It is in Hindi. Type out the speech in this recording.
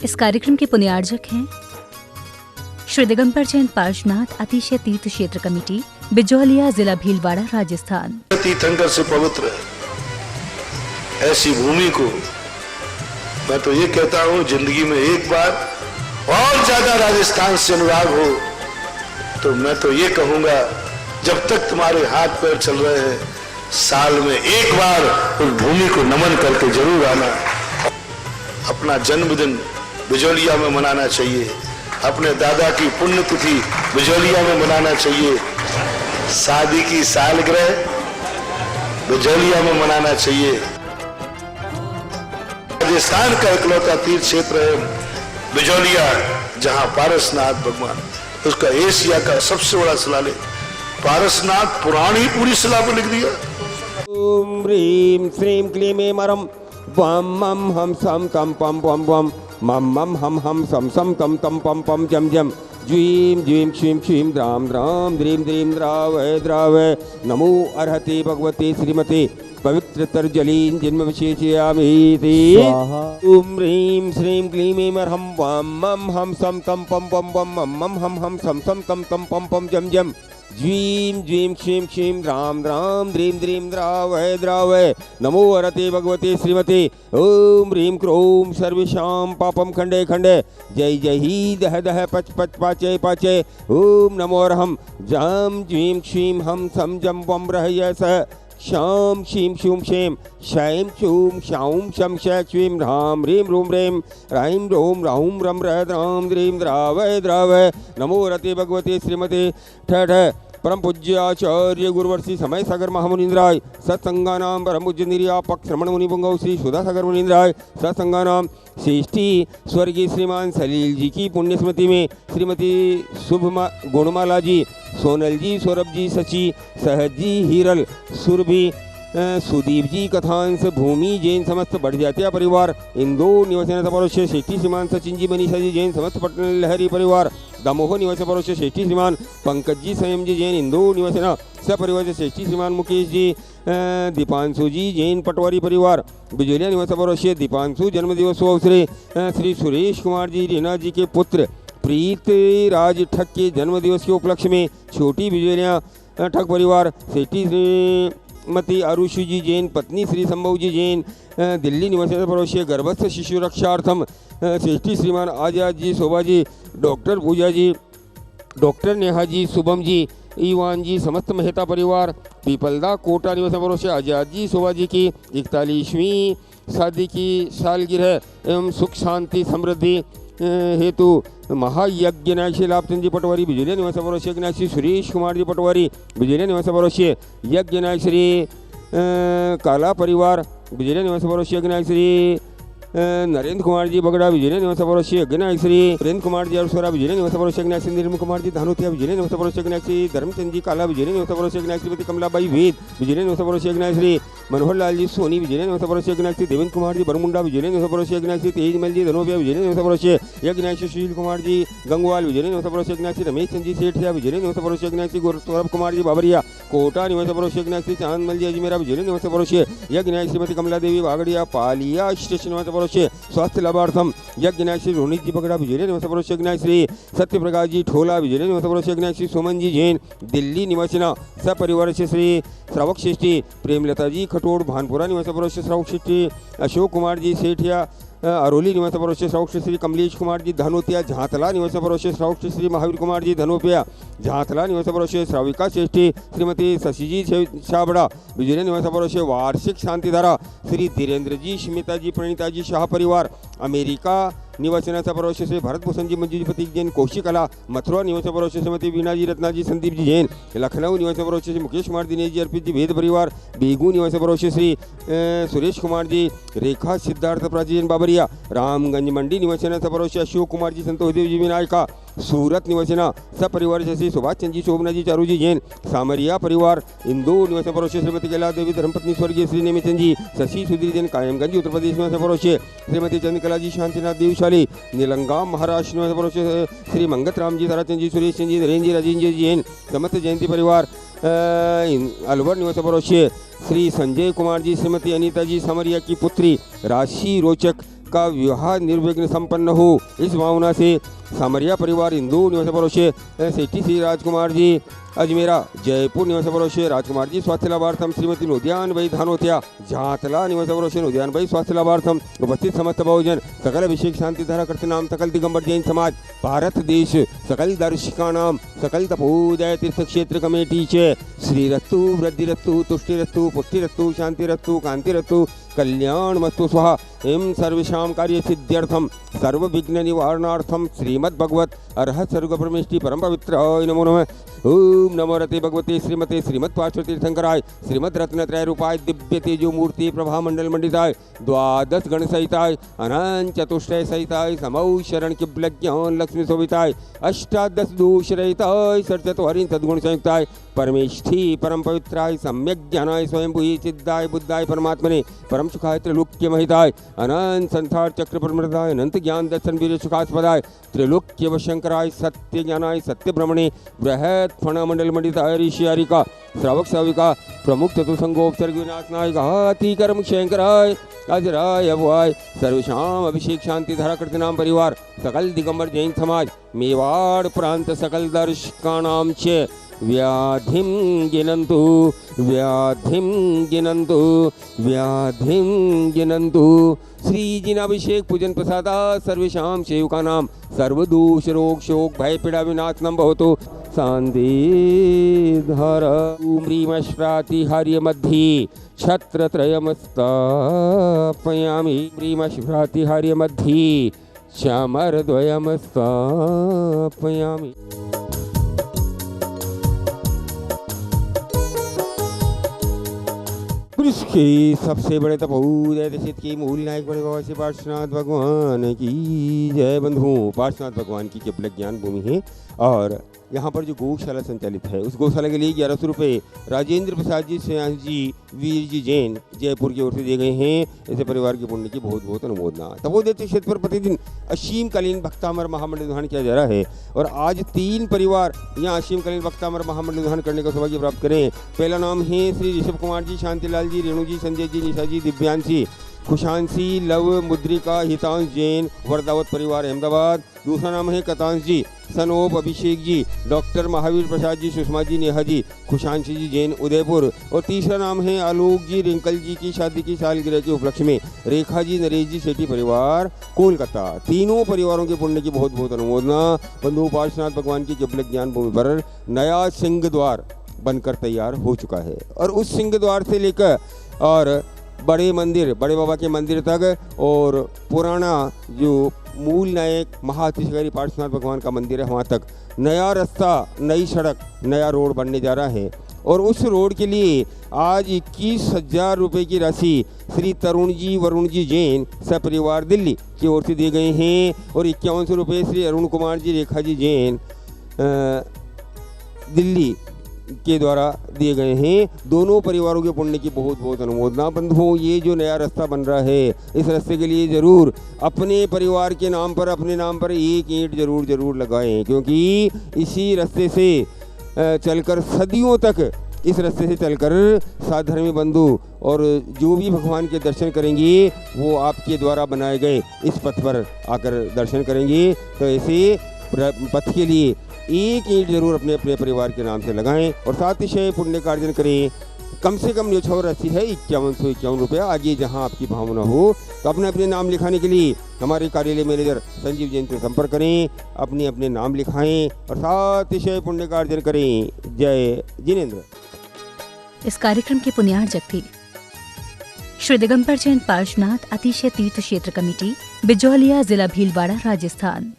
इस कार्यक्रम के पुण्यार्जक हैं श्री दिगंबर जैन पार्श्वनाथ अतिशय तीर्थ क्षेत्र कमेटी, बिजौलिया, जिला भीलवाड़ा, राजस्थान। तीर्थंकर से पवित्र ऐसी भूमि को मैं तो ये कहता हूं, जिंदगी में एक बार और ज्यादा राजस्थान से अनुराग हो तो मैं तो ये कहूंगा, जब तक तुम्हारे हाथ पैर चल रहे हैं, साल में एक बार उस भूमि को नमन करके जरूर आना। अपना जन्मदिन बिजौलिया में मनाना चाहिए, अपने दादा की पुण्यतिथि बिजौलिया में मनाना चाहिए, शादी की सालगिरह बिजौलिया में मनाना चाहिए। राजस्थान का इकलौता तीर्थ क्षेत्र है बिजौलिया, जहां पारसनाथ भगवान, उसका एशिया का सबसे बड़ा शिलालेख, पारसनाथ पुराण ही पूरी शिला पर लिख दिया। ओम ह्रीं श्रीं क्लीं मरम वम मम हम सम तम पम पम पम मम मम हम सम सम तम तम पम पम जम जम ज्वीं ज्वीं क्षीं क्षीं द्राम द्राम द्रीं द्रीं द्रावय द्रावय नमो अर्हति भगवती श्रीमती पवित्र तर्जलीन जन्म विशेषयामीति। ओम ह्रीं श्रीं क्लीं मरहम वम मम हम सम तम पम पम पम मम मम हम सम सम तम तम पम पम जम जम ज्वीं ज्वीं क्षीं क्षीं द्राम द्राम द्रीं द्रीं द्रावय द्रावय नमो अर्हति भगवती श्रीमती। ओम ह्रीं क्रों सर्वेषां पापम खंडे खंडे जय जय ही दह दह पच पच पाचे पाचे। ओम नमो अर्हम जाम ज्वीं क्षीं हम सम जम वम रहय सह शाम शीं शूं शें शैं शूं शां शं श श्वीं ह्रां ह्रीं रूं रें राहीं रों राहुं रं द्रां द्रीं द्रावय द्रावय नमो रते भगवते श्रीमते ठठ। परम पूज्य आचार्य गुरुवर्षि समय सागर महामुनीन्द्राय सत्संगानाम परम पूज्य निर्यापक श्रमण मुनि पुंगव श्री सुधा सागर मुनीन्द्राय सत्संगानाम श्रेष्ठी स्वर्गीय श्रीमान सलील जी की पुण्य स्मृति में श्रीमती शुभ गुणमाला जी, सोनल जी, सौरभ जी, सची, सहज जी, हीरल, सुरभि, सुदीप जी, कथांश, भूमि जैन समस्त बढ़ जातिया परिवार, इंदौर निवासी परोक्ष शेठी श्रीमान सचिन जी, मनीषा जी जैन समस्त पटना लहरी परिवार, दामोह निवासी परोक्ष शेठी श्रीमान पंकज जी, संयम जी जैन इंदौर निवासी सपरिवार शेठी श्रीमान मुकेश जी, दीपांशु जी जैन पटवारी परिवार, बिजौलिया निवासी परोक्ष दीपांशु जन्मदिवस अवसरे श्री सुरेश कुमार जी रीना जी के पुत्र प्रीत राज ठग के जन्मदिवस के उपलक्ष्य में छोटी बिजौलिया ठग परिवार, सेठी श्रीमती आरुषि जी जैन पत्नी श्री संभव जी जैन दिल्ली निवासी परोक्ष गर्भस्थ शिशु रक्षार्थम सेठी श्रीमान आजाद जी, शोभा जी, डॉक्टर पूजा जी, डॉक्टर नेहा जी, शुभम जी, ईवान जी, समस्त मेहता परिवार, पीपलदा कोटा निवासी परोक्ष आजाद जी, शोभा जी की 41वीं शादी की सालगिरह एवं सुख शांति समृद्धि हेतु महायज्ञ नायक लाभचंद जी पटवारी बिजौलिया निवासी परोक्ष यज्ञ नायक श्री सुरेश कुमार जी पटवारी बिजौलिया निवासी परोक्ष यज्ञ नायक श्री काला परिवार बिजौलिया निवासी परोक्ष यज्ञ नायक श्री नरेंद्र कुमार जी बगड़ा बिजौलिया निवासी परोक्ष यज्ञ नायक श्री सुरेंद्र कुमार जी अरसोरा बिजौलिया निवासी परोक्ष यज्ञ नायक श्री निर्मल कुमार जी धानोतिया बिजौलिया निवासी परोक्ष यज्ञ नायक श्री धर्मचंद जी काला बिजौलिया निवासी परोक्ष यज्ञ नायक श्रीमती कमलाबाई वेद बिजौलिया निवासी परोक्ष यज्ञ नायक श्री मनोहर लाल जी सोनी बिजौलिया निवासी परोक्ष यज्ञ नायक श्री देवेंद्र कुमार जी बरमुंडा बिजौलिया निवासी परोक्ष यज्ञ नायक श्री तेजमल जी धनोपिया बिजौलिया निवासी परोक्ष यज्ञ नायक श्री सुशील कुमार जी गंगवाल बिजौलिया निवासी परोक्ष यज्ञ नायक श्री रमेश चंद जी सेठिया बिजौलिया निवासी परोक्ष यज्ञ नायक श्री सौरभ कुमार जी बाबरिया कोटा निवासी परोक्ष यज्ञ नायक श्री चांदमल जी अजमेरा बिजौलिया निवासी परोक्ष यज्ञ नायक श्रीमती कमला देवी बागड़िया पालिया स्टेशन निवासी परोक्ष स्वास्थ्य लाभार्थम यज्ञ नायक श्री रोहित जी बगड़ा बिजौलिया निवासी परोक्ष यज्ञ नायक श्री सत्य प्रकाश जी ठोला बिजौलिया निवासी परोक्ष यज्ञ नायक श्री सुमन जी जैन दिल्ली निवासिना सपरिवार से श्री श्रावक श्रेष्ठी प्रेमलता जी खटोड़ भानपुरा निवासी परोक्ष श्रावक श्रेष्ठी अशोक कुमार जी सेठिया अरोली निवासी परोक्ष श्रावक श्री कमलेश कुमार जी धनोतिया झांतला निवासी परोक्ष श्रावक श्री महावीर कुमार जी धनोपिया झांतला निवासी परोक्ष श्राविका श्रेष्ठी श्रीमती शशिजी छाबड़ा बिजौलिया निवासी परोक्ष वार्षिक शांतिधारा श्री धीरेन्द्र जी स्मिता जी प्रणीता जी शाह परिवार अमेरिका निवासिनाचा परोक्ष श्री भरत भूषण जी मंजू जी प्रतीक जैन कौशिकला मथुरा निवासी परोक्ष श्रीमती वीणा जी रत्ना जी संदीप जी जैन लखनऊ निवासी परोक्ष श्री मुकेश कुमार दिनेश जी अर्पित जी भेद परिवार बेगू निवासी परोक्ष श्री सुरेश कुमार जी रेखा सिद्धार्थ प्राची जैन बाबरिया रामगंज मंडी निवासिनाचा परोक्ष अशोक कुमार जी संतोष देव जी विनायका सूरत निवासिना सपरिवार श्री सुभाष चंद जी शोभना जी चारू जी जैन सामरिया परिवार इंदौर निवासी परोक्ष श्रीमती कैला देवी धर्मपत्नी स्वर्गीय श्री नेमिचंद जी शशि सुधीर जैन कायमगंज उत्तर प्रदेश निवासी परोक्ष श्रीमती चंद्रकला जी शांतिनाथ देवशाली नीलंगा महाराष्ट्र निवासी परोक्ष श्री मंगत राम जी ताराचंद जी सुरेश चंद जी नरेंद्र जी राजेंद्र जी जैन समस्त जयंती परिवार अलवर निवास परोसे श्री संजय कुमार जी श्रीमती अनीता जी समरिया की पुत्री राशि रोचक का विवाह निर्विघ्न संपन्न हो, इस भावना से समरिया परिवार इंदू निवास परोसे सेठी श्री राजकुमार जी अजमेरा जयपुर निवास परोसे राजकुमार जी स्वास्थ्य लाभार्थम श्रीमती नोदियान भाई धानोत्या झातला निवास परोसे नोदियान भाई स्वास्थ्य लाभार्थम उपस्थित समस्त बहुजन सकल अभिषेक शांति धारा करते नाम सकल दिगंबर जैन समाज भारत देश सकल दर्शिका नाम सकल तपोदय तीर्थ क्षेत्र कमेटी चे श्री रत्तु वृद्धि रत्तु तुष्टि रत्तु पुष्टि रत्तु शांति रत्तु कांति रत्तु कल्याण मस्तु स्वाहा एवं सर्वेषां कार्य सिद्ध्यर्थम सर्व विघ्न निवारणार्थम श्रीमद् भगवत अर्हत सर्ग परमेष्टि परम पवित्राय नमो नमः। ओम नमो रते भगवते श्रीमते श्रीमद् पार्श्व तीर्थंकराय श्रीमद् रत्नत्रय रूपाय दिव्य तेजो मूर्ति प्रभा मंडल मंडिताय द्वादश गण सहिताय अनंत चतुष्टय सहिताय समौ शरण किबल ज्ञान लक्ष्मी शोभिताय अष्टादश दोष रहिताय सचत्वारिं सद्गुण संयुक्ताय परमेष्ठी परम पवित्राय सम्यक ज्ञानाय स्वयंभूहि सिद्धाय बुद्धाय परमात्मने परम सुखाय त्रैलोक्य महिताय अनंत संसार चक्र परमृताय अनंत ज्ञान दर्शन वीर सुखास्पदाय त्रैलोक्य वशंकराय सत्य ज्ञानाय सत्य ब्रह्मणे बृहत् फण मंडल मंडिताय ऋषि हरिका श्रावक श्राविका प्रमुख चतुसंगोपसर्ग विनाशनाय घाती कर्म शंकराय अजराय अभवाय सर्वेषां अभिषेक शांति धारा करते नाम परिवार सकल दिगंबर जैन समाज मेवाड़ प्रांत सकल दर्शकानां च व्याधिं गिनन्तु व्याधिं गिनन्तु व्याधिं गिनन्तु श्री जिनाभिषेक पूजन प्रसादा सर्वेषां सेवकानां सर्वदोष रोग शोक भय पीड़ा विनाशनं भवतु शांति धारा ह्रीमश्रातिहार्य मध्ये छत्रत्रयं स्थापयामि ह्रीमश्रातिहार्य मध्ये चामरद्वयं स्थापयामि। इसके सबसे बड़े तपोदय दशित की मूल नायक बड़े बाबा श्री पार्श्वनाथ भगवान की जय। बंधुओं, पार्श्वनाथ भगवान की केवल ज्ञान भूमि है और यहाँ पर जो गौशाला संचालित है उस गौशाला के लिए 1100 रुपये राजेंद्र प्रसाद जी श्रेयांश जी वीर जी जैन जयपुर की ओर से दिए गए हैं। ऐसे परिवार के पुण्य की बहुत बहुत अनुमोदना। तपोदय क्षेत्र पर प्रतिदिन असीमकालीन भक्तामर महामंडल किया जा रहा है और आज 3 परिवार यहाँ असीमकालीन भक्तामर महामंडल करने का सौभाग्य प्राप्त करें। पहला नाम है श्री ऋषभ कुमार जी, शांतिलाल जी, रेणु जी, संजय जी, निशा जी, दिव्यांशी, खुशांशी, लव, मुद्रिका, हितांश जैन, वरदावत परिवार अहमदाबाद। दूसरा नाम है कतांश जी, सनोप, अभिषेक जी, डॉक्टर महावीर प्रसाद जी, सुषमा जी, नेहा जी, खुशांशी जी जैन, उदयपुर। और तीसरा नाम है आलोक जी, रिंकल जी की शादी की सालगिरह के उपलक्ष्य में रेखा जी, नरेश जी, सेठी परिवार कोलकाता। तीनों परिवारों के पुण्य की बहुत बहुत अनुमोदना। बंधु पार्श्वनाथ भगवान की केवल ज्ञान भूमि पर नया सिंह द्वार बनकर तैयार हो चुका है और उस सिंह द्वार से लेकर और बड़े मंदिर, बड़े बाबा के मंदिर तक और पुराना जो मूल नायक महाअतिशयकारी पार्श्वनाथ भगवान का मंदिर है वहाँ तक नया रास्ता, नई सड़क, नया रोड बनने जा रहा है। और उस रोड के लिए आज 21,000 रुपये की राशि श्री तरुण जी, वरुण जी जैन सपरिवार दिल्ली की ओर से दिए गए हैं और 5100 रुपये श्री अरुण कुमार जी, रेखा जी जैन दिल्ली के द्वारा दिए गए हैं। दोनों परिवारों के पुण्य की बहुत बहुत अनुमोदना। बंधुओं, ये जो नया रास्ता बन रहा है इस रास्ते के लिए ज़रूर अपने परिवार के नाम पर, अपने नाम पर एक ईंट जरूर लगाएं, क्योंकि इसी रास्ते से चलकर सदियों तक इस रास्ते से चलकर साधर्मी बंधु और जो भी भगवान के दर्शन करेंगे वो आपके द्वारा बनाए गए इस पथ पर आकर दर्शन करेंगे। तो ऐसे पथ के लिए एक ईंट जरूर अपने अपने परिवार के नाम से लगाएं और साथ ही पुण्य का अर्जन करें। कम से कम न्योछावर राशि है 5151 रुपया। आगे जहां आपकी भावना हो तो अपने अपने नाम लिखाने के लिए हमारे कार्यालय मैनेजर संजीव जैन से संपर्क करें, अपने अपने नाम लिखाएं और साथ ही पुण्य का अर्जन करें। जय जिनेन्द्र। इस कार्यक्रम के पुण्यार्जक थे श्री दिगंबर जैन पार्श्वनाथ अतिशय तीर्थ क्षेत्र कमेटी, बिजौलिया, जिला भीलवाड़ा, राजस्थान।